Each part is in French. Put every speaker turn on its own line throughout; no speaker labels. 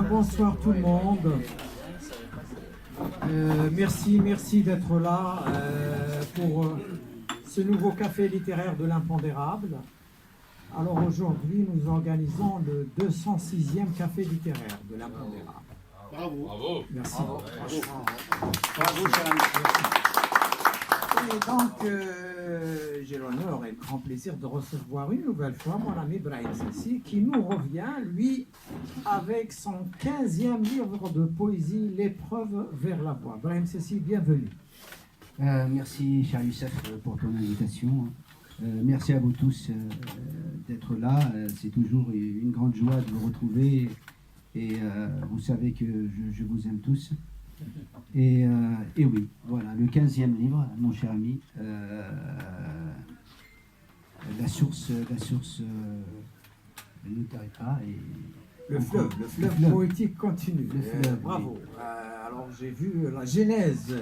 Bonsoir tout le monde. Merci d'être là pour ce nouveau café littéraire de l'impondérable. Alors aujourd'hui, nous organisons le 206e café littéraire de l'impondérable.
Bravo.
Bravo.
Merci.
Bravo, cher ami.
Et donc, j'ai l'honneur et le grand plaisir de recevoir une nouvelle fois mon ami Brahim Sassi qui nous revient, lui, avec son 15e livre de poésie, L'épreuve vers la voie. Brahim Sassi, bienvenue.
Merci, cher Youssef, pour ton invitation. Merci à vous tous d'être là. C'est toujours une grande joie de vous retrouver. Et vous savez que je vous aime tous. Et oui, voilà, le 15e livre, mon cher ami, la source ne tarit pas. Et
le fleuve poétique continue.
Le fleuve,
bravo. Alors j'ai vu la genèse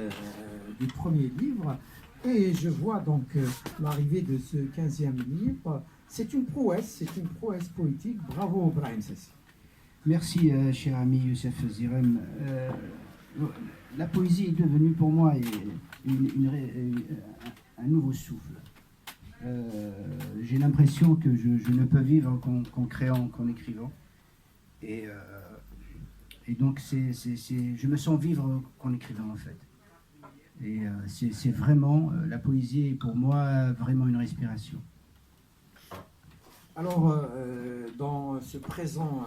du premier livre et je vois donc l'arrivée de ce 15e livre. C'est une prouesse poétique. Bravo, Brahim Sassi.
Merci, cher ami Youssef Zirem. La poésie est devenue pour moi un nouveau souffle. J'ai l'impression que je ne peux vivre qu'en créant, qu'en écrivant. Et donc, je me sens vivre qu'en écrivant, en fait. Et c'est vraiment, la poésie est pour moi vraiment une respiration.
Alors, dans ce présent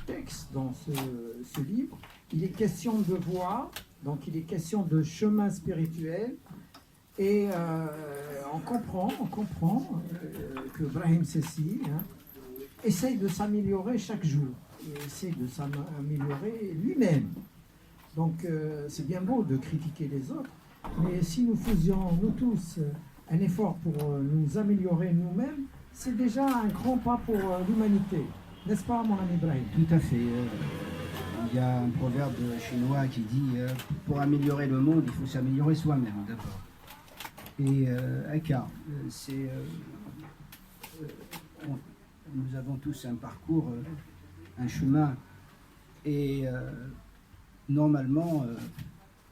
texte, dans ce livre, il est question de voie, donc il est question de chemin spirituel, et on comprend que Brahim Sassi essaye de s'améliorer chaque jour, et essaye de s'améliorer lui-même. Donc, c'est bien beau de critiquer les autres, mais si nous faisions, nous tous, un effort pour nous améliorer nous-mêmes, c'est déjà un grand pas pour l'humanité. N'est-ce pas, mon ami Brahim?
Tout à fait. Il y a un proverbe chinois qui dit pour améliorer le monde, il faut s'améliorer soi-même d'abord. Et Aka, nous avons tous un parcours, un chemin. Et normalement,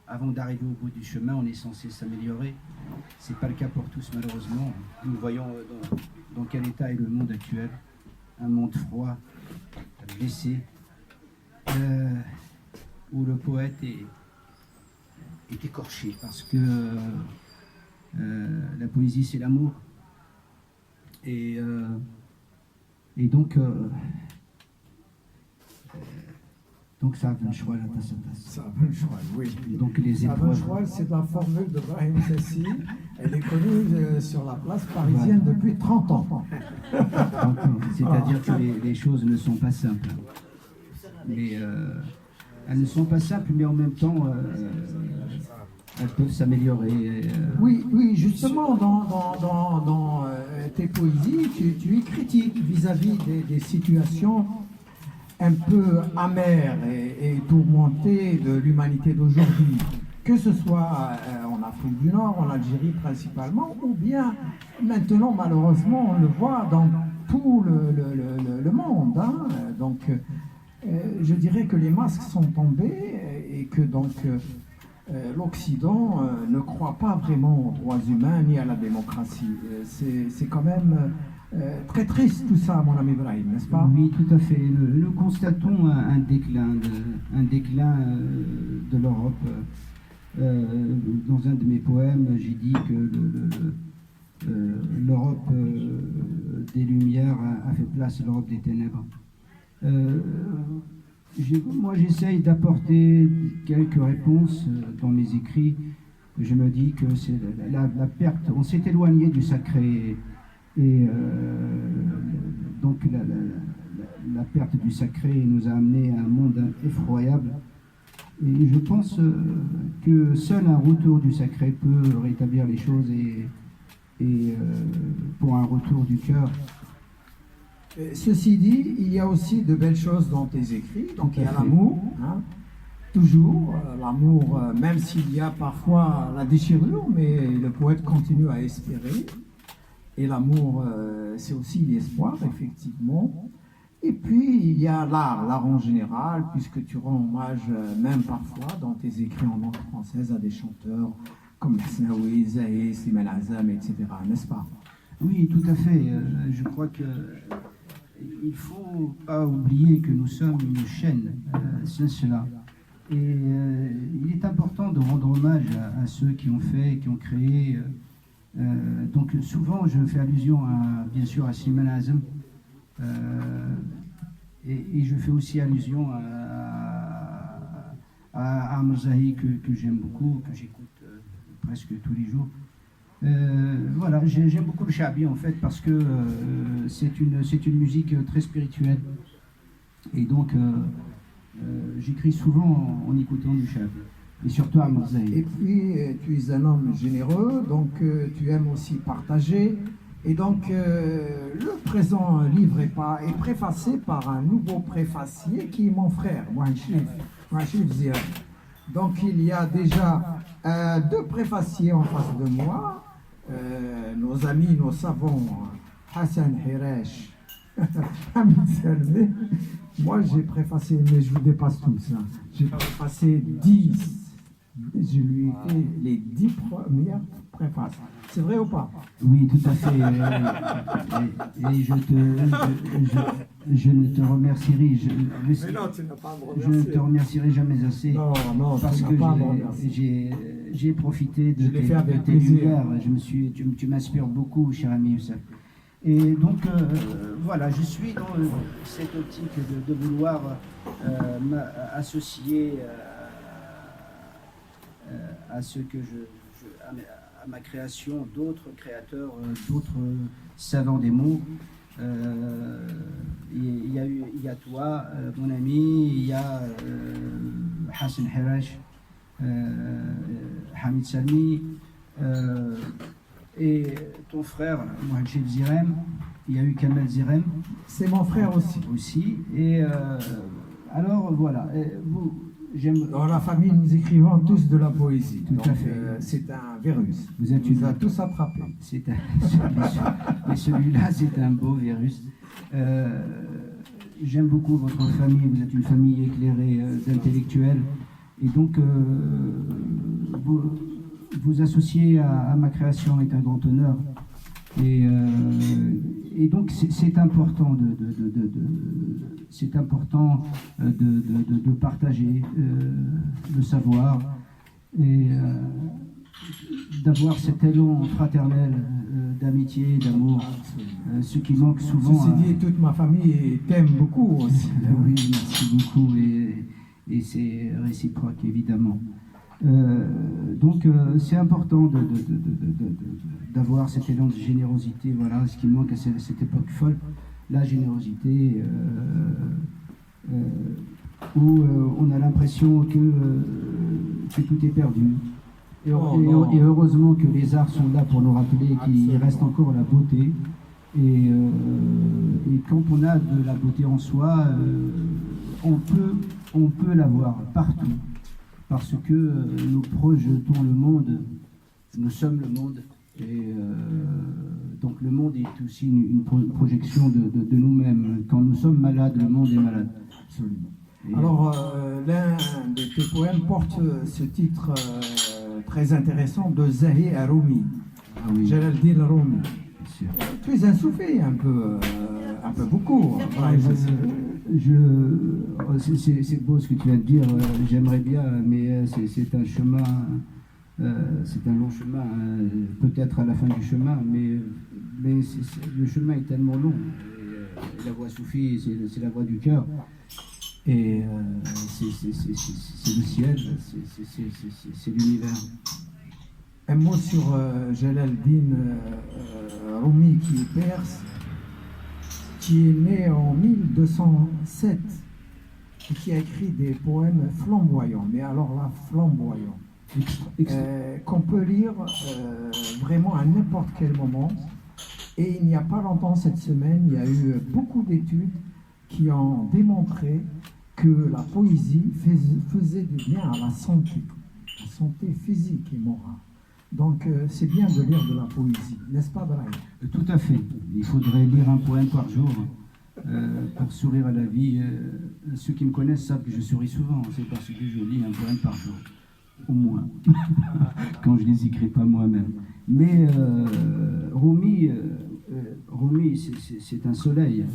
avant d'arriver au bout du chemin, on est censé s'améliorer. C'est pas le cas pour tous, malheureusement. Nous voyons dans quel état est le monde actuel. Un monde froid, blessé, où le poète est écorché, parce que la poésie, c'est l'amour. Et donc ça a un choix, la tasse à tasse.
Ça a un choix, oui.
Donc les
Ça a un
épreuves.
choix, c'est la formule de Brahim Sassi. Elle est connue sur la place parisienne depuis 30 ans.
C'est-à-dire que les choses ne sont pas simples. Mais elles ne sont pas simples, mais en même temps, elles peuvent s'améliorer.
Oui, justement, dans tes poésies, tu es critique vis-à-vis des situations un peu amères et tourmentées de l'humanité d'aujourd'hui, que ce soit en Afrique du Nord, en Algérie principalement, ou bien maintenant, malheureusement, on le voit dans tout le monde. Donc, je dirais que les masques sont tombés et que donc l'Occident ne croit pas vraiment aux droits humains ni à la démocratie. C'est quand même très triste tout ça, mon ami Brahim, n'est-ce pas?
Oui, tout à fait. Nous constatons un déclin de l'Europe. Dans un de mes poèmes, j'ai dit que l'Europe des Lumières a fait place à l'Europe des Ténèbres. Moi, j'essaye d'apporter quelques réponses dans mes écrits. Je me dis que c'est la perte. On s'est éloigné du sacré. Et donc la perte du sacré nous a amené à un monde effroyable. Et je pense que seul un retour du sacré peut rétablir les choses et pour un retour du cœur.
Ceci dit, il y a aussi de belles choses dans tes écrits. Donc il y a l'amour, toujours l'amour, même s'il y a parfois la déchirure, mais le poète continue à espérer. Et l'amour, c'est aussi l'espoir, effectivement. Et puis, il y a l'art en général, puisque tu rends hommage, même parfois, dans tes écrits en langue française, à des chanteurs comme Hasnaoui, Zahé, Slimane Azam, etc., n'est-ce pas?
Oui, tout à fait. Je crois que il ne faut pas oublier que nous sommes une chaîne, c'est cela. Et il est important de rendre hommage à ceux qui ont fait, qui ont créé. Donc souvent, je fais allusion bien sûr à Slimane Azam, et je fais aussi allusion à Amr Zahi que j'aime beaucoup, que j'écoute presque tous les jours. Voilà, j'aime beaucoup le Shabi en fait parce que c'est une musique très spirituelle. Et donc j'écris souvent en écoutant du Shabi. Et surtout à Marseille.
Et puis tu es un homme généreux, donc tu aimes aussi partager. Et donc le présent livre est préfacé par un nouveau préfacier qui est mon frère, Mouachif Zia. Donc il y a déjà deux préfaciers en face de moi. Nos amis, nos savants, Hassan Hiresh, Hamid Salmé. Moi, j'ai préfacé, mais je vous dépasse tous. Hein. J'ai préfacé 10. Je lui ai fait les 10 premières préfaces. C'est vrai ou pas?
Oui, tout à fait. Et je ne te remercierai.
Mais non, tu n'as pas à me remercier.
Je ne te remercierai jamais assez.
Non,
parce
tu
que
n'as pas à me remercier.
j'ai profité de tes lumières. Tu m'inspires beaucoup, cher ami Youssef. Et donc, voilà, je suis dans cette optique de vouloir associer à ce que à ma création d'autres créateurs, d'autres savants des mots. Il y a toi, mon ami, il y a Hassan Hiresh, Hamid Salmi, et ton frère, Mouachif Zirem, il y a eu Kamel Zirem.
C'est mon frère aussi.
Et alors voilà,
dans la famille, nous écrivons tous de la poésie.
Tout à fait.
C'est un virus.
Vous êtes
nous a tous attrapés.
Mais celui-là, c'est un beau virus. J'aime beaucoup votre famille. Vous êtes une famille éclairée d'intellectuels. Et donc, vous associer à ma création est un grand honneur. Et donc c'est important de partager le savoir et d'avoir cet élan fraternel d'amitié, d'amour, ce qui manque souvent.
Ceci dit, toute ma famille t'aime beaucoup aussi.
Oui, merci beaucoup et c'est réciproque évidemment. Donc c'est important d'avoir cet élan de générosité, voilà ce qui manque à cette époque folle, la générosité où on a l'impression que tout est perdu. Et heureusement que les arts sont là pour nous rappeler qu'il reste encore la beauté. Et quand on a de la beauté en soi, on peut l'avoir partout. Parce que nous projetons le monde, nous sommes le monde, et donc le monde est aussi une projection de nous-mêmes. Quand nous sommes malades, le monde est malade.
Absolument. Alors, l'un de tes poèmes porte ce titre très intéressant de Zahé à Rumi, Jalaluddin Rumi. Tu es un soufi un peu beaucoup.
C'est beau ce que tu viens de dire, j'aimerais bien, mais c'est un chemin, c'est un long chemin, peut-être à la fin du chemin, mais le chemin est tellement long. Et la voie soufie, c'est la voie du cœur, et c'est le ciel, c'est l'univers.
Un mot sur Jalaluddin Rumi qui est perse, qui est né en 1207 et qui a écrit des poèmes flamboyants, mais alors là, flamboyants, qu'on peut lire vraiment à n'importe quel moment. Et il n'y a pas longtemps, cette semaine, il y a eu beaucoup d'études qui ont démontré que la poésie faisait du bien à la santé physique et morale. Donc c'est bien de lire de la poésie, n'est-ce pas, Brahim?
Tout à fait. Il faudrait lire un poème par jour. pour sourire à la vie. Ceux qui me connaissent savent que je souris souvent, c'est parce que je lis un poème par jour, au moins, quand je les écris pas moi-même. Mais Rumi, c'est un soleil.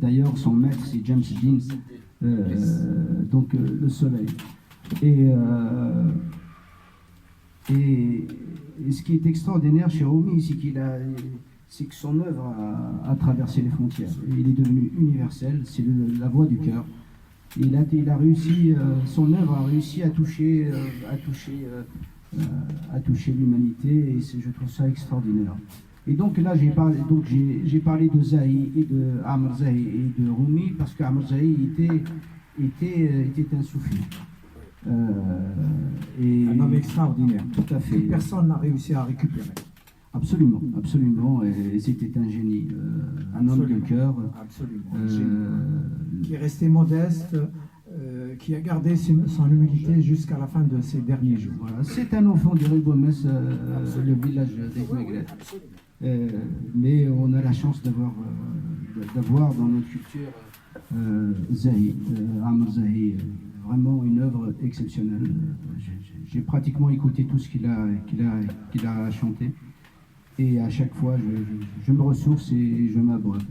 D'ailleurs, son maître, c'est James Dean, donc le soleil. Et ce qui est extraordinaire chez Rumi, c'est que son œuvre a traversé les frontières. Il est devenu universel, c'est la voix du cœur. Il a réussi, son œuvre a réussi à toucher l'humanité, et je trouve ça extraordinaire. Et donc là, j'ai parlé de Zahi et de Amr Zahi et de Rumi, parce qu'Amr Zahi était un soufi.
Un homme extraordinaire.
Tout à fait.
Que personne n'a réussi à récupérer.
Absolument, absolument. Et c'était un génie, un homme de cœur.
Absolument. Qui est resté modeste, qui a gardé son humilité jusqu'à la fin de ses derniers jours.
Voilà. C'est un enfant du Ribomès, le village d'Ekmegret. Mais on a la chance d'avoir dans notre culture Zahi, Amr Zahi, vraiment une œuvre exceptionnelle. J'ai pratiquement écouté tout ce qu'il a chanté, et à chaque fois je me ressource et je m'abreuve.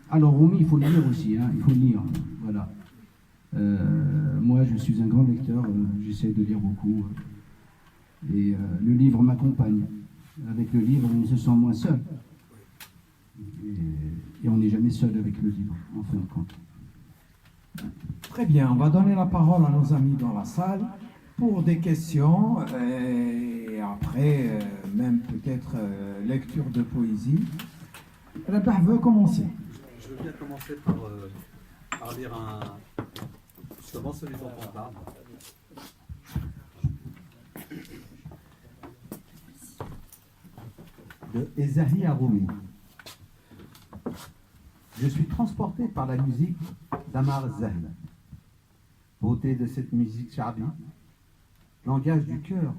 Alors Rumi, il faut le lire aussi, hein, il faut le lire, voilà. Moi je suis un grand lecteur, j'essaie de lire beaucoup, et le livre m'accompagne. Avec le livre, on se sent moins seul. Et on n'est jamais seul avec le livre, en fin de compte.
Très bien, on va donner la parole à nos amis dans la salle pour des questions, et après, même peut-être lecture de poésie. Rabah veut commencer.
Je veux bien commencer par lire justement celui dont on parle. De Ezahi à Rumi. Je suis transporté par la musique d'Amar Zahi. Beauté de cette musique shabi, langage du cœur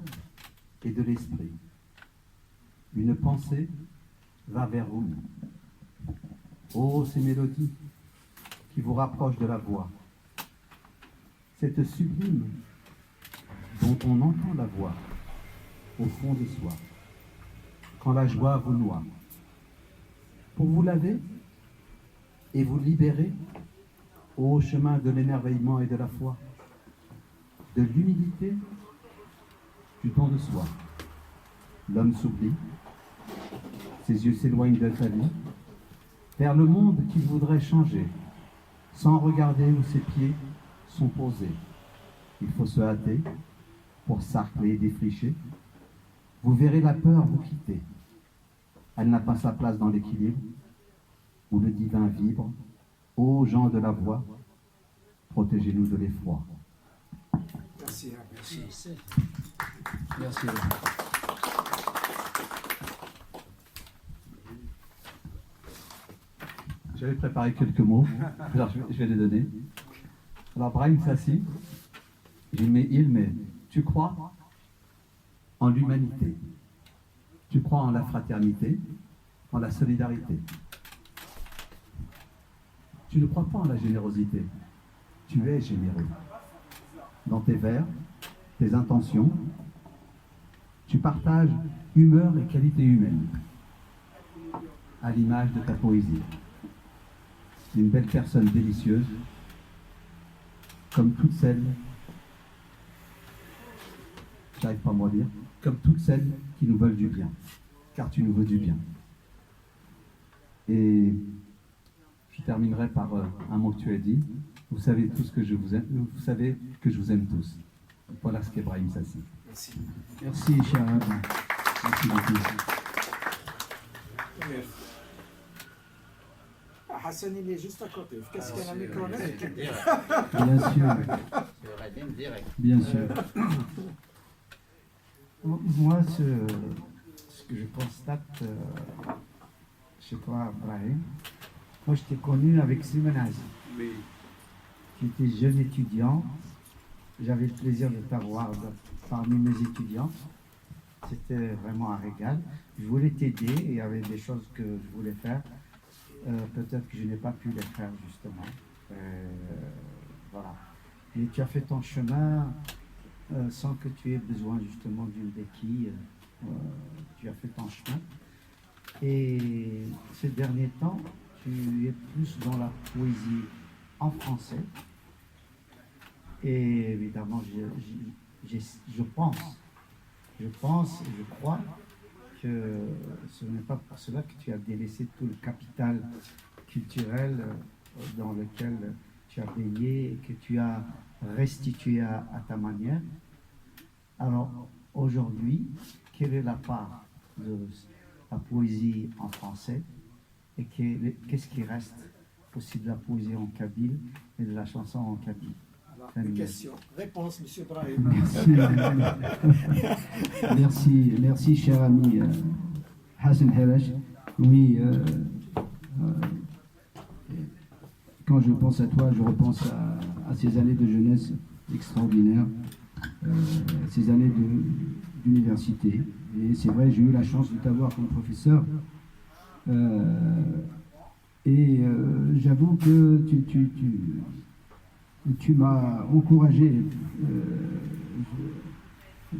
et de l'esprit. Une pensée va vers Rumi. Oh, ces mélodies qui vous rapprochent de la voix. Cette sublime dont on entend la voix au fond de soi, quand la joie vous noie. Pour vous laver et vous libérer au chemin de l'émerveillement et de la foi, de l'humilité, du don de soi. L'homme s'oublie, ses yeux s'éloignent de sa vie, vers le monde qu'il voudrait changer, sans regarder où ses pieds sont posés. Il faut se hâter pour sarcler et défricher. Vous verrez la peur vous quitter. Elle n'a pas sa place dans l'équilibre où le divin vibre. Ô gens de la voix, protégez-nous de l'effroi.
Merci.
Merci.
J'avais préparé quelques mots, alors je vais les donner. Alors Brahim Sassi, mais tu crois en l'humanité, tu crois en la fraternité, en la solidarité. Tu ne crois pas en la générosité, tu es généreux. Dans tes vers, tes intentions, tu partages humeur et qualité humaine, à l'image de ta poésie. Une belle personne délicieuse, comme toutes celles, j'arrive pas à me redire, comme toutes celles qui nous veulent du bien, car tu nous veux du bien. Et je terminerai par un mot que tu as dit. Vous savez tous que je vous aime, vous savez que je vous aime tous. Voilà ce qu'est Brahim Sassi.
Merci.
Merci, cher Abba. Merci beaucoup.
Hassan, il est juste à côté. Qu'est-ce qu'il y a un micro
Bien sûr. Bien sûr.
Moi, ce que je constate chez toi, Brahim, moi je t'ai connu avec Simenazi.
Oui.
Tu étais jeune étudiant. J'avais le plaisir de t'avoir parmi mes étudiants. C'était vraiment un régal. Je voulais t'aider et il y avait des choses que je voulais faire. peut-être que je n'ai pas pu les faire justement. Voilà. Mais tu as fait ton chemin sans que tu aies besoin justement d'une béquille. Tu as fait ton chemin. Et ces derniers temps, tu es plus dans la poésie en français. Et évidemment, je pense et je crois que ce n'est pas pour cela que tu as délaissé tout le capital culturel dans lequel tu as baigné et que tu as restitué à ta manière. Alors, aujourd'hui, quelle est la part de la poésie en français et qu'est-ce qui reste aussi de la poésie en kabyle et de la chanson en kabyle?
Une question. Réponse, M. Brahim.
Merci, cher ami Hassan Helash. Oui, quand je pense à toi, je repense à ces années de jeunesse extraordinaires, ces années d'université. Et c'est vrai, j'ai eu la chance de t'avoir comme professeur. J'avoue que tu m'as encouragé,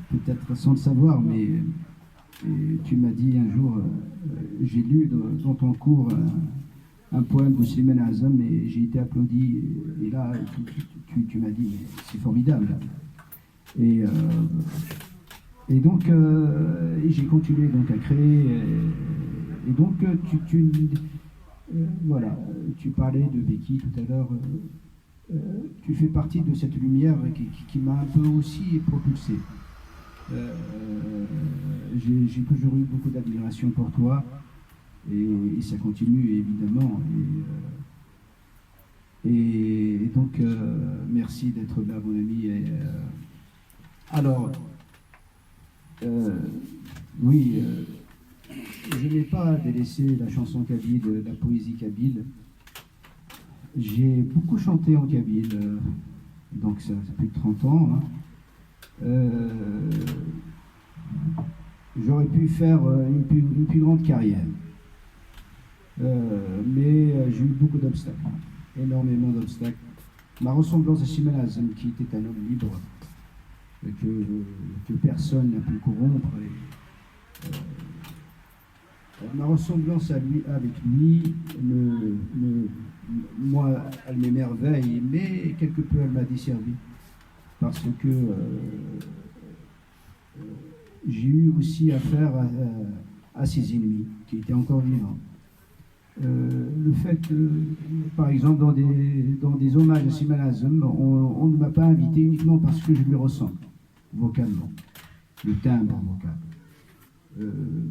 peut-être sans le savoir, mais tu m'as dit un jour, j'ai lu dans ton cours un poème de Slimane Azam et j'ai été applaudi. Et là, tu m'as dit, c'est formidable. Et donc, j'ai continué donc à créer. Et donc, voilà, tu parlais de Becky tout à l'heure. Tu fais partie de cette lumière qui m'a un peu aussi propulsé. J'ai toujours eu beaucoup d'admiration pour toi et ça continue évidemment. Et donc, merci d'être là, mon ami. Alors, oui, je n'ai pas délaissé la chanson kabyle, la poésie kabyle. J'ai beaucoup chanté en kabyle, donc ça fait plus de 30 ans. Hein. J'aurais pu faire une plus grande carrière. Mais j'ai eu beaucoup d'obstacles, énormément d'obstacles. Ma ressemblance à Slimane Azam, qui était un homme libre, que personne n'a pu corrompre. Ma ressemblance avec lui, moi, elle m'émerveille, mais quelque peu elle m'a desservi. Parce que j'ai eu aussi affaire à ses ennemis, qui étaient encore vivants. Le fait, par exemple, dans des hommages à Slimane Azam, on ne m'a pas invité uniquement parce que je lui ressemble, vocalement, le timbre vocal.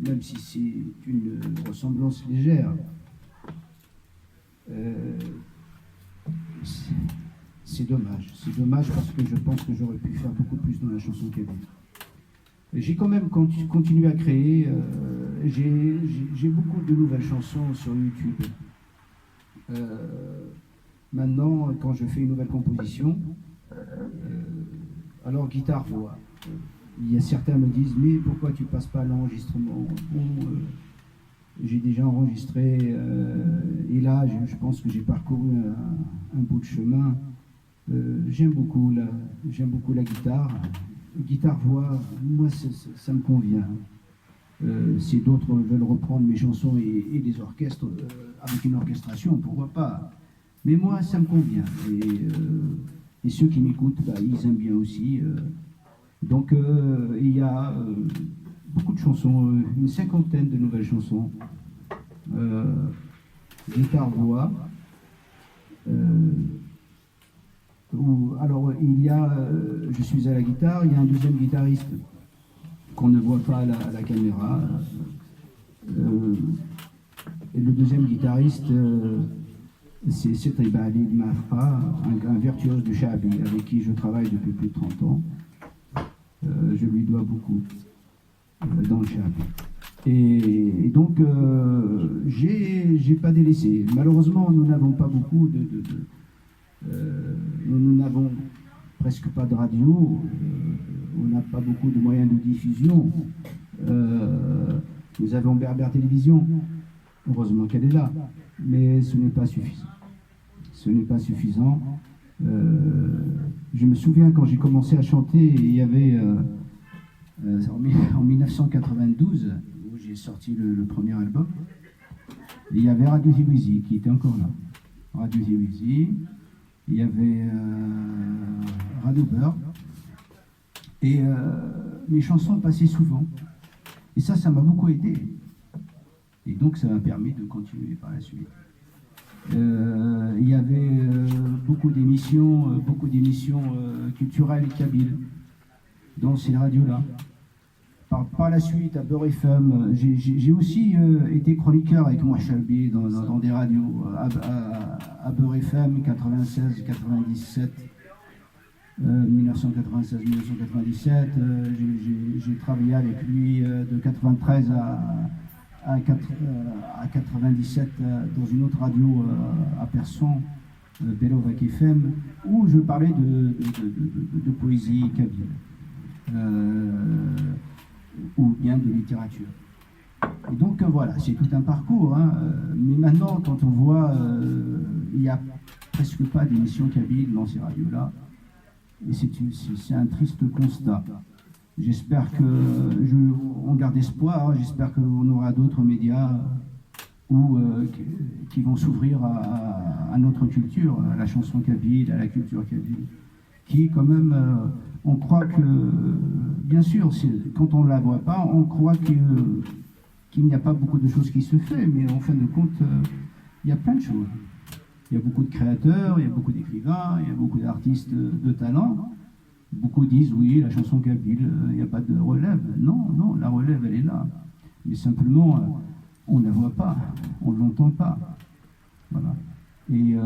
Même si c'est une ressemblance légère. C'est dommage. C'est dommage parce que je pense que j'aurais pu faire beaucoup plus dans la chanson kabyle. J'ai quand même continué à créer. J'ai beaucoup de nouvelles chansons sur YouTube. Maintenant, quand je fais une nouvelle composition, alors guitare-voix. Il y a certains me disent, mais pourquoi tu passes pas à l'enregistrement? J'ai déjà enregistré, et là, je pense que j'ai parcouru un bout de chemin. J'aime beaucoup la guitare. Guitare-voix, moi, ça me convient. Si d'autres veulent reprendre mes chansons et les orchestres, avec une orchestration, pourquoi pas? Mais moi, ça me convient. Et ceux qui m'écoutent, bah, ils aiment bien aussi. Donc, il y a beaucoup de chansons, une 50aine de nouvelles chansons, guitare-voix. Alors, il y a, je suis à la guitare, il y a un deuxième guitariste qu'on ne voit pas à la caméra. Et le deuxième guitariste, c'est Triba Ali Mahfa, un virtuose du Shabi, avec qui je travaille depuis plus de 30 ans. Je lui dois beaucoup dans le Shabi. Et donc, j'ai pas délaissé. Malheureusement, nous n'avons pas beaucoup nous n'avons presque pas de radio, on n'a pas beaucoup de moyens de diffusion. Nous avons Berbère Télévision, heureusement qu'elle est là. mais ce n'est pas suffisant. Ce n'est pas suffisant. Je me souviens quand j'ai commencé à chanter, il y avait en 1992, où j'ai sorti le premier album, il y avait Radio Ziwizi qui était encore là. Radio Ziwizi, il y avait Radio Beurre, et mes chansons passaient souvent. Et ça m'a beaucoup aidé. Et donc ça m'a permis de continuer par la suite. Il y avait beaucoup d'émissions culturelles et kabyles dans ces radios-là. Par la suite, à Beurre FM, j'ai aussi été chroniqueur avec moi Chalbi dans des radios, à Beurre FM 96, 97, 1996-1997. J'ai travaillé avec lui de 93 à 97 dans une autre radio à Persan, Belovac FM, où je parlais de poésie kabyle. Ou bien de littérature. Et donc voilà, c'est tout un parcours. Hein. Mais maintenant, quand on voit, il n'y a presque pas d'émissions kabyles dans ces radios-là. Et c'est un triste constat. J'espère on garde espoir, hein. J'espère qu'on aura d'autres médias qui vont s'ouvrir à notre culture, à la chanson kabyle, à la culture kabyle, qui quand même... on croit que, bien sûr, quand on ne la voit pas, on croit qu'il n'y a pas beaucoup de choses qui se font, mais en fin de compte, il y a plein de choses. Il y a beaucoup de créateurs, il y a beaucoup d'écrivains, il y a beaucoup d'artistes de talent. Beaucoup disent, oui, la chanson kabyle, il n'y a pas de relève. Non, la relève, elle est là. Mais simplement, on ne la voit pas, on ne l'entend pas. Voilà. Et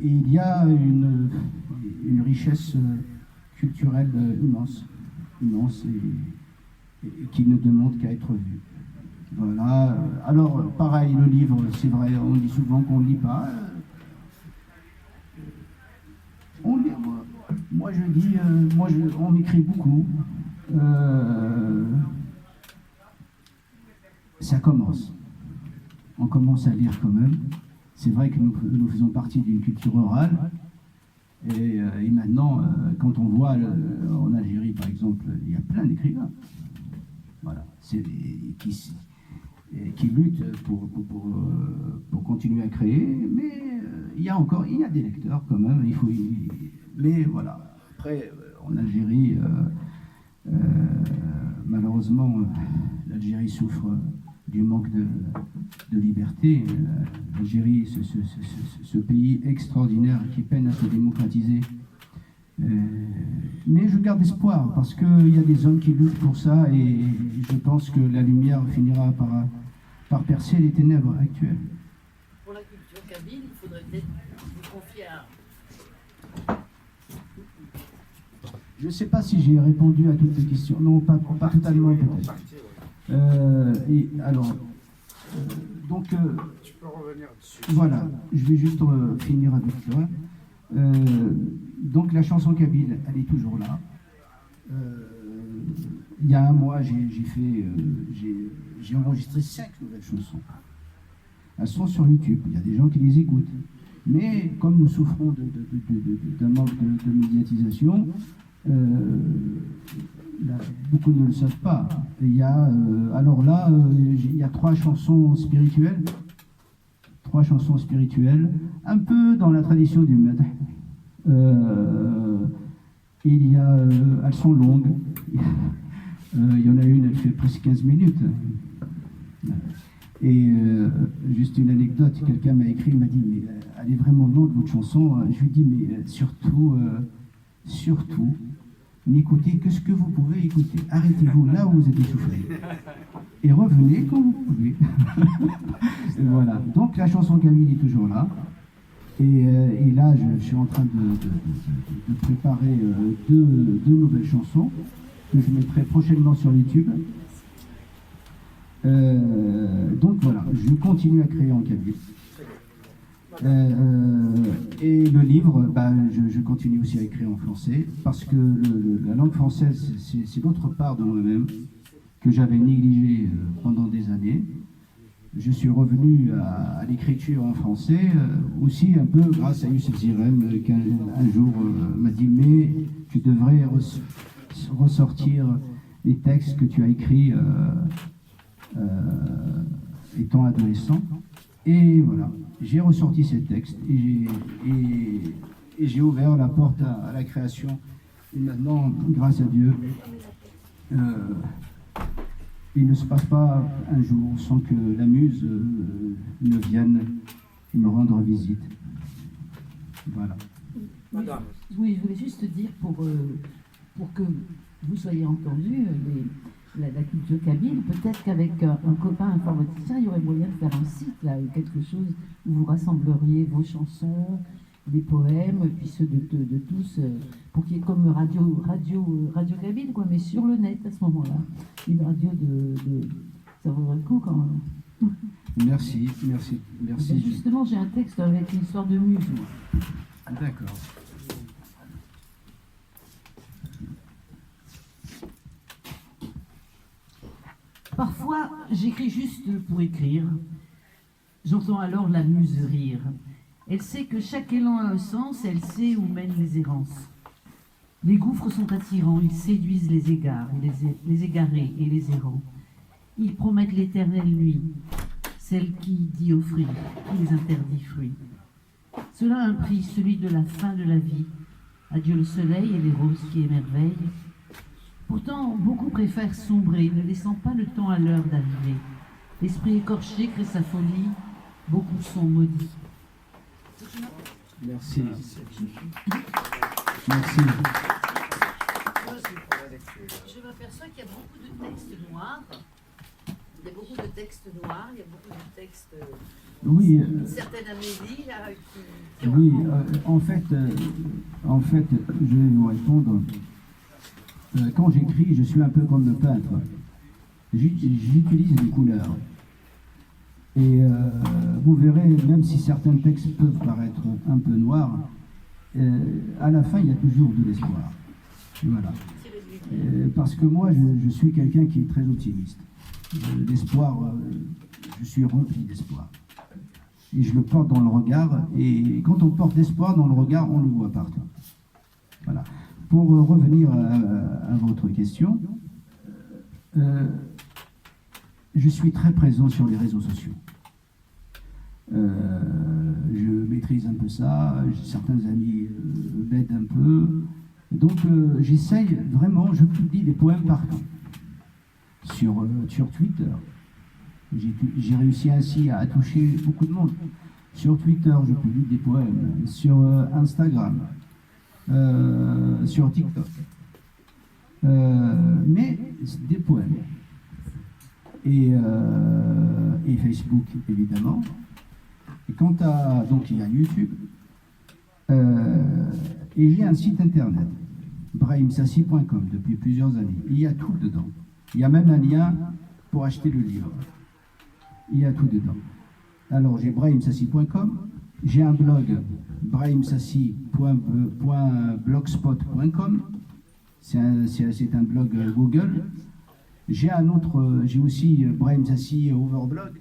il y a une richesse... culturelle immense et qui ne demande qu'à être vue. Voilà. Alors, pareil, le livre, c'est vrai, on dit souvent qu'on ne lit pas. On lit, moi je dis, on écrit beaucoup. Ça commence. On commence à lire quand même. C'est vrai que nous faisons partie d'une culture orale. Et maintenant, quand on voit en Algérie, par exemple, il y a plein d'écrivains, voilà, qui luttent pour continuer à créer, mais il y a des lecteurs quand même. Mais voilà. Après, en Algérie, malheureusement, l'Algérie souffre du manque de liberté. L'Algérie, ce pays extraordinaire qui peine à se démocratiser. Mais je garde espoir parce qu'il y a des hommes qui luttent pour ça et je pense que la lumière finira par percer les ténèbres actuelles.
Pour la culture kabyle, il faudrait peut-être vous confier à...
Je ne sais pas si j'ai répondu à toutes les questions. Non, pas totalement peut-être. Donc,
Tu peux revenir dessus.
voilà, je vais juste finir avec toi. Donc la chanson kabyle, elle est toujours là. Il y a un mois, j'ai enregistré 5 nouvelles chansons. Elles sont sur YouTube, il y a des gens qui les écoutent. Mais comme nous souffrons d'un manque de médiatisation, beaucoup ne le savent pas. Il y a, il y a 3 chansons spirituelles. 3 chansons spirituelles, un peu dans la tradition du Madh. Elles sont longues. Il y en a une, elle fait presque 15 minutes. Et juste une anecdote, quelqu'un m'a écrit, il m'a dit, mais elle est vraiment longue votre chanson. Je lui dis, mais surtout, n'écoutez que ce que vous pouvez écouter. Arrêtez-vous là où vous êtes essoufflé. Et revenez quand vous pouvez. Et voilà. Donc la chanson kabyle est toujours là. Et là, je suis en train de préparer deux nouvelles chansons que je mettrai prochainement sur YouTube. Donc voilà, je continue à créer en kabyle. Et le livre, je continue aussi à écrire en français, parce que la langue française, c'est l'autre part de moi-même que j'avais négligée pendant des années. je suis revenu à l'écriture en français, aussi un peu grâce à Youssef Zirem, qui un jour m'a dit « Mais tu devrais ressortir les textes que tu as écrits étant adolescent ». Et voilà, j'ai ressorti ces textes et j'ai ouvert la porte à la création. Et maintenant, grâce à Dieu, il ne se passe pas un jour sans que la muse ne vienne me rendre visite. Voilà.
Madame.
Oui, je voulais juste dire pour que vous soyez entendu, la culture kabyle, peut-être qu'avec un copain informaticien, il y aurait moyen de faire un site, là, quelque chose où vous rassembleriez vos chansons, les poèmes, et puis ceux de tous, pour qu'il y ait comme radio kabyle, quoi, mais sur le net à ce moment-là. Une radio ça vaudrait le coup quand même.
Merci.
Ben justement, j'ai un texte avec une histoire de muse.
D'accord.
Parfois, j'écris juste pour écrire. J'entends alors la muse rire. Elle sait que chaque élan a un sens, elle sait où mènent les errances. Les gouffres sont attirants, ils séduisent les égarés et les errants. Ils promettent l'éternelle nuit, celle qui dit aux fruits, qui les interdit fruits. Cela a un prix, celui de la fin de la vie. Adieu le soleil et les roses qui émerveillent. Pourtant, beaucoup préfèrent sombrer, ne laissant pas le temps à l'heure d'arriver. L'esprit écorché crée sa folie, beaucoup sont maudits.
Merci.
Je m'aperçois qu'il y a beaucoup de textes noirs. Il y a beaucoup de textes noirs, il y a beaucoup de textes...
Oui.
Une certaine amélie, là, qui
Oui, en fait, je vais vous répondre. Quand j'écris, je suis un peu comme le peintre. J'utilise les couleurs. Et vous verrez, même si certains textes peuvent paraître un peu noirs, à la fin, il y a toujours de l'espoir. Voilà. Parce que moi, je suis quelqu'un qui est très optimiste. L'espoir, je suis rempli d'espoir. Et je le porte dans le regard. Et quand on porte l'espoir dans le regard, on le voit partout. Voilà. Pour revenir à votre question, je suis très présent sur les réseaux sociaux. Je maîtrise un peu ça, certains amis m'aident un peu. Donc j'essaye vraiment, je publie des poèmes partout. Sur Twitter. J'ai réussi ainsi à toucher beaucoup de monde. Sur Twitter, je publie des poèmes. Sur Instagram. Sur TikTok. Mais des poèmes. Et Facebook, évidemment. Et quant à... Donc, il y a YouTube. Et j'ai un site internet, brahimsassi.com, depuis plusieurs années. Il y a tout dedans. Il y a même un lien pour acheter le livre. Il y a tout dedans. Alors, j'ai brahimsassi.com. J'ai un blog, brahimsassi.blogspot.com. C'est un blog Google. J'ai aussi Brahim Sassi Overblog.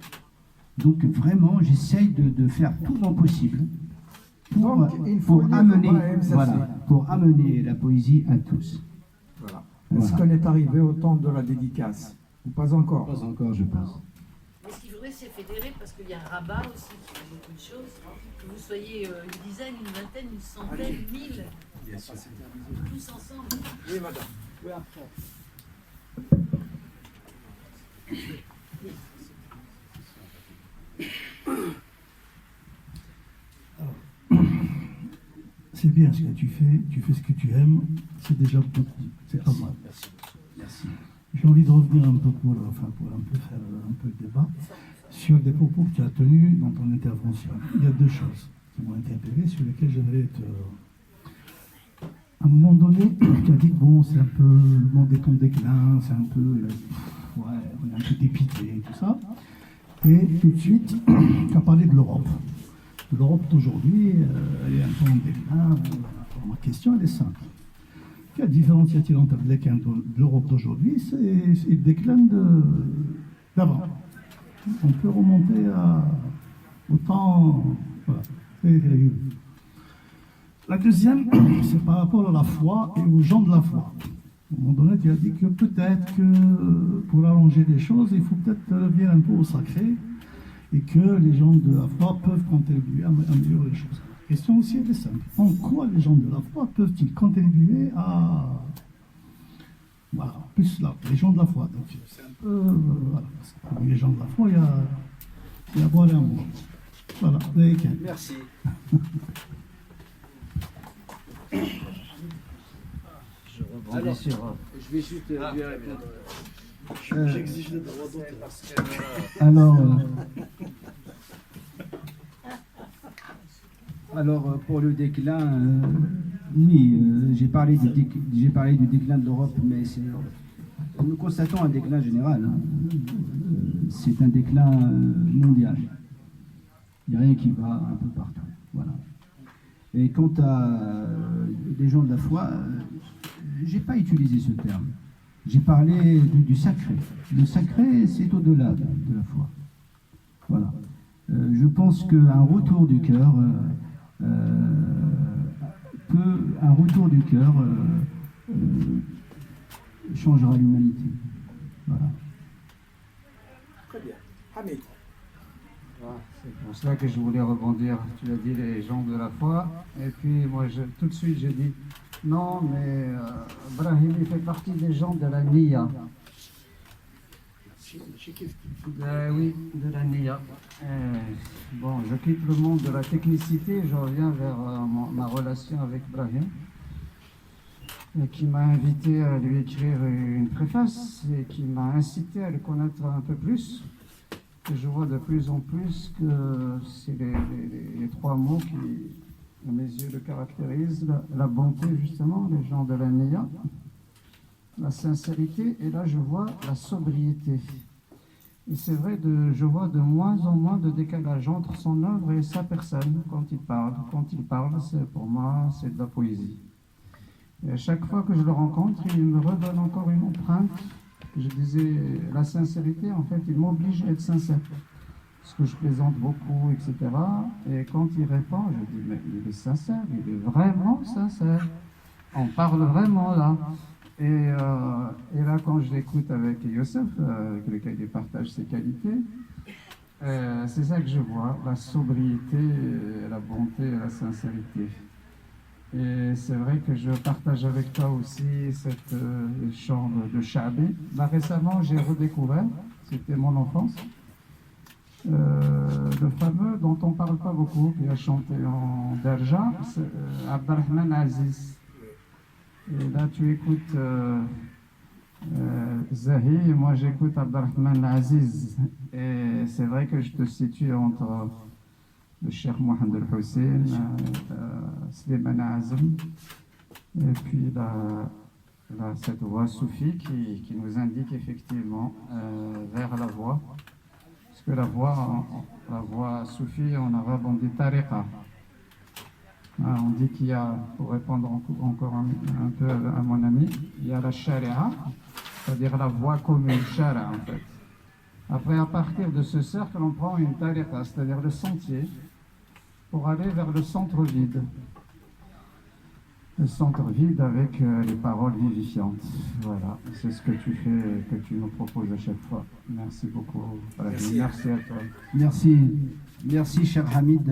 Donc vraiment, j'essaye de faire tout mon possible pour amener la poésie à tous.
Voilà. Est-ce qu'on est arrivé au temps de la dédicace? Ou pas encore?
Pas encore, je pense.
Mais ce qu'il faudrait, c'est fédérer, parce qu'il y a un rabat aussi qui fait beaucoup de choses. Que vous soyez une dizaine, une vingtaine, une centaine, 1000.
Bien sûr, c'est
Tous ensemble.
Oui, madame.
Oui, après.
C'est bien ce que tu fais ce que tu aimes, c'est déjà beaucoup, c'est pas mal.
Merci.
J'ai envie de revenir un peu pour un peu faire un peu le débat sur des propos que tu as tenus dans ton intervention. Il y a deux choses qui m'ont interpellé, sur lesquelles j'aimerais te... À un moment donné, tu as dit que bon, c'est un peu, le monde est en déclin, c'est un peu, on est un peu dépité et tout ça. Et tout de suite, tu as parlé de l'Europe. L'Europe d'aujourd'hui, elle est un peu en déclin. Ma question, elle est simple. Quelle différence y a-t-il entre l'Europe d'aujourd'hui et le déclin d'avant? On peut remonter au temps. Voilà, c'est terrible. La deuxième, c'est par rapport à la foi et aux gens de la foi. À un moment donné, tu as dit que peut-être que pour allonger les choses, il faut peut-être revenir un peu au sacré et que les gens de la foi peuvent contribuer à améliorer les choses. La question aussi elle est simple. En quoi les gens de la foi peuvent-ils contribuer à... Voilà, plus là, les gens de la foi. Donc c'est un peu... voilà, parce que parmi les gens de la foi, il y a boire et à manger. Voilà,
Merci.
Je rebondis sur.
Je vais juste lui répondre.
J'exige le droit d'auteur.
Alors, pour le déclin, oui, j'ai parlé du déclin de l'Europe, mais nous constatons un déclin général. Hein. C'est un déclin mondial. Il n'y a rien qui va un peu partout. Voilà. Et quant à les gens de la foi, j'ai pas utilisé ce terme. J'ai parlé du sacré. Le sacré, c'est au-delà de la foi. Voilà. Je pense qu'un retour du cœur changera l'humanité. Voilà.
Très bien. Hamid.
C'est pour cela que je voulais rebondir. Tu as dit les gens de la foi, et puis moi tout de suite j'ai dit non, mais Brahim il fait partie des gens de la Nia. Oui, de la Nia. Bon, je quitte le monde de la technicité, je reviens vers ma relation avec Brahim, et qui m'a invité à lui écrire une préface et qui m'a incité à le connaître un peu plus. Et je vois de plus en plus que c'est les trois mots qui, à mes yeux, le caractérisent, la bonté justement, les gens de la Nia, la sincérité, et là je vois la sobriété. Et c'est vrai, je vois de moins en moins de décalage entre son œuvre et sa personne quand il parle. Quand il parle, pour moi, c'est de la poésie. Et à chaque fois que je le rencontre, il me redonne encore une empreinte. Je disais, la sincérité, en fait, il m'oblige à être sincère. Parce que je plaisante beaucoup, etc. Et quand il répond, je dis, mais il est sincère, il est vraiment sincère. On parle vraiment là. Et là, quand je l'écoute avec Youssef, avec lequel il partage ses qualités, c'est ça que je vois, la sobriété, la bonté et la sincérité. Et c'est vrai que je partage avec toi aussi cette chambre de Chabi. Là, récemment, j'ai redécouvert, c'était mon enfance, le fameux dont on ne parle pas beaucoup, qui a chanté en Darja, Abdelrahman Aziz. Et là, tu écoutes Zahi, et moi j'écoute Abdelrahman Aziz. Et c'est vrai que je te situe entre le Cheikh Mohamed El-Hussein, Slimane Azm, et puis cette voix soufie qui nous indique effectivement vers la voie. Parce que la voie soufie en arabe on dit tariqa. On dit qu'il y a, pour répondre encore un peu à mon ami, il y a la sharia, c'est-à-dire la voie commune, shara en fait. Après, à partir de ce cercle, on prend une tariqa, c'est-à-dire le sentier, pour aller vers le centre vide. Le centre vide avec les paroles vivifiantes. Voilà, c'est ce que tu fais, que tu nous proposes à chaque fois. Merci beaucoup. Merci à toi.
Merci cher Hamid.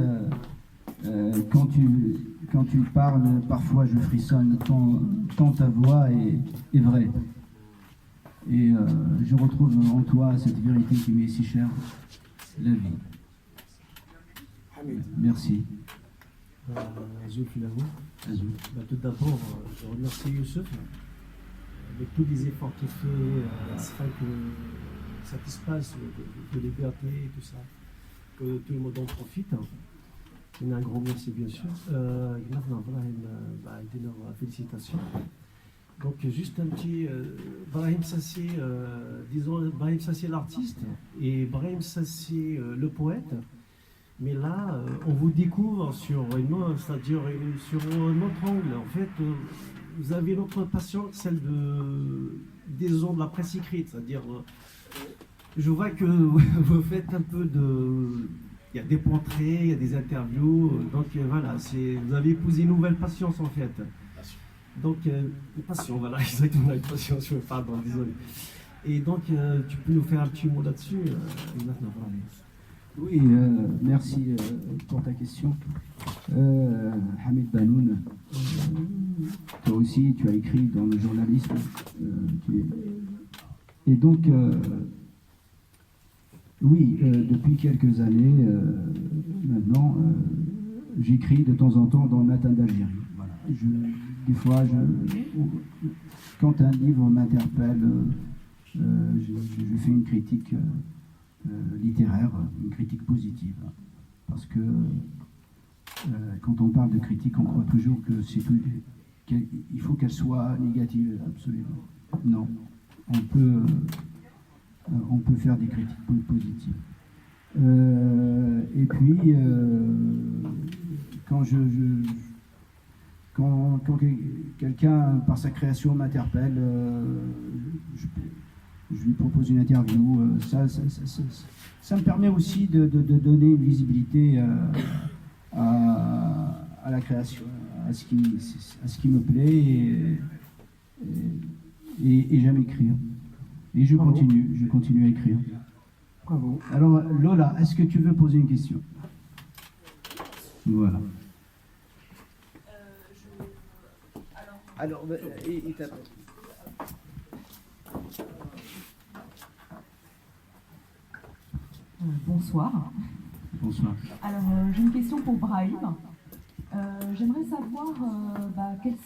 Quand tu parles, parfois je frissonne, tant ta voix est vraie. Et je retrouve en toi cette vérité qui m'est si chère, la vie. Merci.
Azul finalement.
Azul.
Tout d'abord, je remercie Youssef de tous les efforts qu'il fait afin que cet espace de liberté, tout ça, que tout le monde en profite. Un grand merci bien sûr. Félicitations. Donc juste un petit Brahim Sassi, disons Brahim Sassi l'artiste et Brahim Sassi le poète. Mais là, on vous découvre sur un autre angle. En fait, vous avez notre passion, celle disons, de la presse écrite, c'est-à-dire je vois que vous faites un peu de... Il y a des portraits, il y a des interviews, donc voilà, vous avez épousé une nouvelle patience en fait. Donc, une passion, voilà, exactement, une passion, pardon, désolé. Et donc, tu peux nous faire un petit mot là-dessus maintenant, voilà.
Oui, merci pour ta question. Hamid Banoun, toi aussi, tu as écrit dans le journalisme. Et donc, oui, depuis quelques années, maintenant, j'écris de temps en temps dans le Matin d'Algérie. Voilà. Des fois, quand un livre m'interpelle, je fais une critique littéraire, une critique positive. Parce que quand on parle de critique, on croit toujours que il faut qu'elle soit négative, absolument. Non, on peut faire des critiques positives. Et puis, quand quelqu'un, par sa création, m'interpelle, je lui propose une interview. Ça me permet aussi de donner une visibilité à la création, à ce qui me plaît, et j'aime écrire. Et je continue à écrire.
Bravo.
Alors Lola, est-ce que tu veux poser une question? Voilà. Alors, il t'appelle.
Bonsoir.
Bonsoir.
Alors, j'ai une question pour Brahim. J'aimerais savoir quelles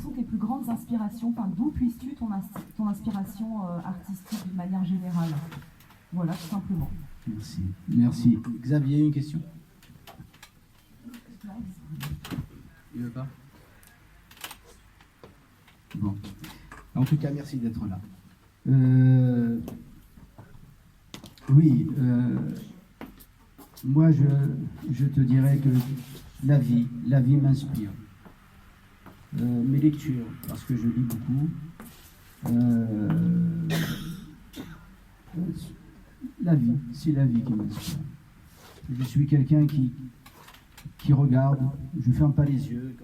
sont tes plus grandes inspirations, enfin, d'où puisses-tu ton inspiration artistique d'une manière générale? Voilà, tout simplement.
Merci. Merci. Xavier, une question? Il veut pas? Bon. En tout cas, merci d'être là. Oui, moi je te dirais que la vie m'inspire. Mes lectures, parce que je lis beaucoup. C'est la vie qui m'inspire. Je suis quelqu'un qui regarde, je ferme pas les yeux.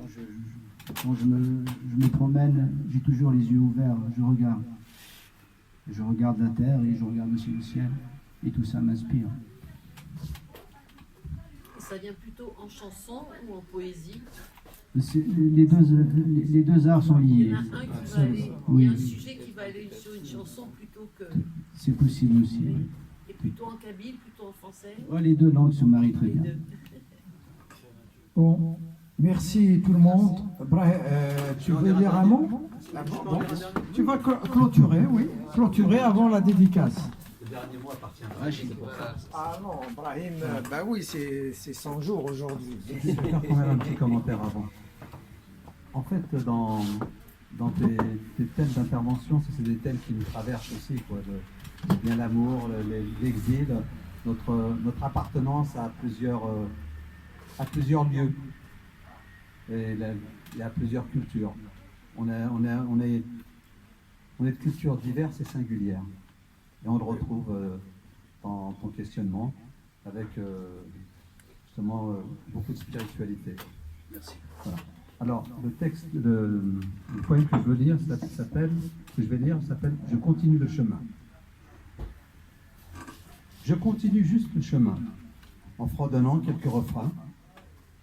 Quand je me promène, j'ai toujours les yeux ouverts, je regarde. Je regarde la terre et je regarde aussi le ciel. Et tout ça m'inspire.
Ça vient plutôt en chanson ou en poésie?
Les deux arts sont liés.
Il y en a un qui va aller,
oui.
il y a un sujet qui va aller sur une chanson plutôt que...
C'est possible aussi. Oui.
Et plutôt en kabyle, plutôt en français?
Oh, les deux langues se marient très bien.
Bon, merci tout le monde. Tu veux dire un mot? Bon, tu vas clôturer, oui. Clôturer avant la dédicace.
Le dernier mot appartient à Rachid.
Ah non, Brahim, bah oui, c'est 100 jours aujourd'hui.
Je vais faire quand même un petit commentaire avant. En fait, dans tes thèmes d'intervention, c'est des thèmes qui nous traversent aussi, quoi. Bien l'amour, l'exil, notre appartenance à plusieurs lieux et à plusieurs cultures. On est de cultures diverses et singulières. Et on le retrouve dans ton questionnement avec justement beaucoup de spiritualité.
Merci.
Voilà. Alors, le poème que je veux lire s'appelle « Je continue le chemin ». Je continue juste le chemin, en fredonnant quelques refrains.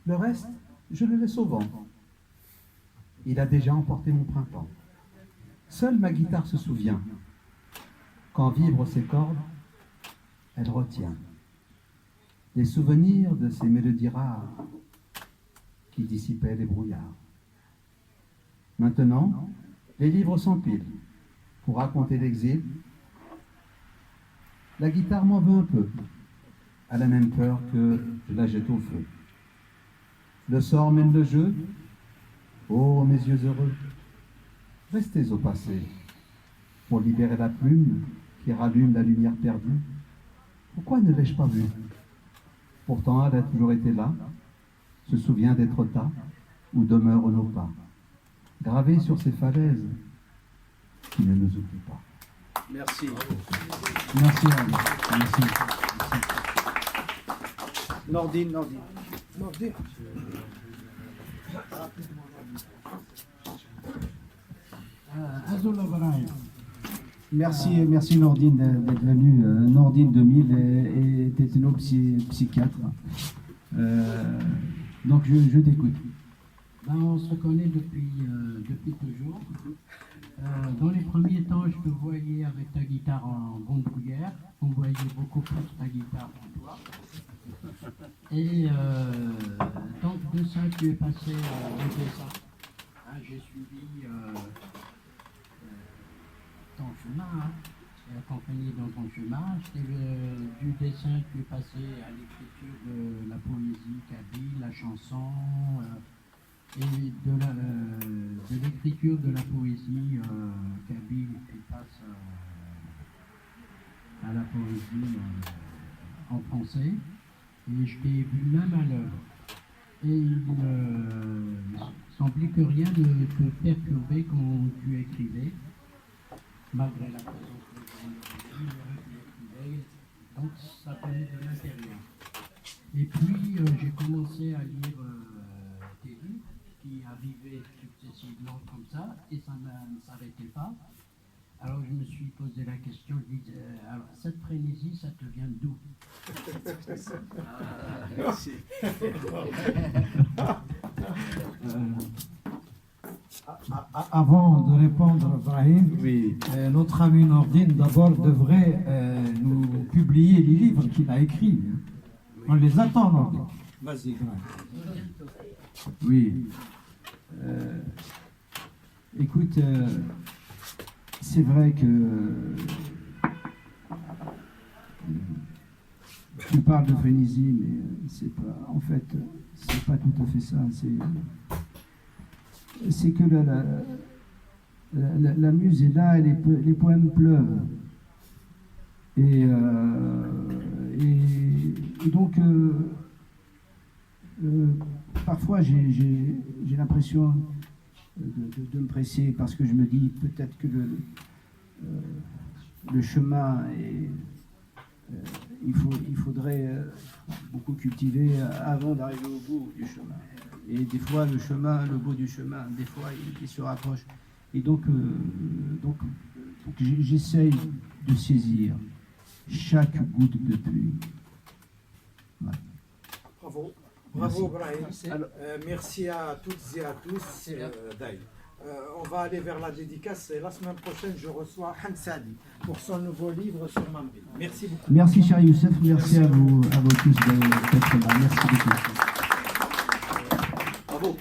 Le reste, je le laisse au vent. Il a déjà emporté mon printemps. Seule ma guitare se souvient. Quand vibrent ses cordes, elle retient les souvenirs de ces mélodies rares qui dissipaient les brouillards. Maintenant, les livres s'empilent pour raconter l'exil. La guitare m'en veut un peu. Elle a même peur que je la jette au feu. Le sort mène le jeu. Oh, mes yeux heureux, restez au passé pour libérer la plume qui rallume la lumière perdue. Pourquoi ne l'ai-je pas vue? Pourtant, elle a toujours été là, se souvient d'être tas où demeurent nos pas, gravés sur ces falaises qui ne nous oublient pas.
Merci.
Merci à vous. Merci.
Nordine.
Merci Nordine d'être venu. Nordine 2000 est ethno-psychiatre. Donc je t'écoute.
Ben, on se connaît depuis toujours. Dans les premiers temps, je te voyais avec ta guitare en bandoulière. On voyait beaucoup plus ta guitare en toi. Et donc de ça, tu es passé au dessin. Hein, j'ai suivi ton chemin. Hein. J'ai accompagné dans ton chemin. Du dessin, tu es passé à l'écriture de la poésie kabyle, la chanson. Et de l'écriture de la poésie kabyle, tu passes à la poésie en français. Et je t'ai vu même à l'œuvre. Et il semblait que rien ne te perturbait quand tu écrivais, malgré la présence de tu écrivais. Donc ça venait de l'intérieur. Et puis j'ai commencé à lire tes livres qui arrivaient successivement comme ça, et ça ne s'arrêtait pas. Alors je me suis posé la question, je disais, alors cette frénésie, ça te vient d'où?
Merci.
Avant de répondre, Brahim,
Oui.
notre ami Nordine d'abord devrait nous publier les livres qu'il a écrits. On les attend, Nordine. Vas-y, Brahim.
Oui. Écoute, c'est vrai que tu parles de frénésie, mais c'est pas. En fait, c'est pas tout à fait ça. C'est que la muse est là et les poèmes pleuvent. Et donc, parfois, j'ai l'impression de me presser parce que je me dis peut-être que le chemin est. Il faudrait beaucoup cultiver avant d'arriver au bout du chemin. Et des fois, le bout du chemin, des fois, il se rapproche. Et donc j'essaye de saisir chaque goutte de pluie. Voilà.
Bravo.
Merci.
Bravo, Brahim. Merci à toutes et à tous. On va aller vers la dédicace. Et la semaine prochaine, je reçois Hansadi pour son nouveau livre sur Mambi. Merci beaucoup.
Merci, cher Youssef. Merci à vous tous d'être là. Merci beaucoup.
Bravo.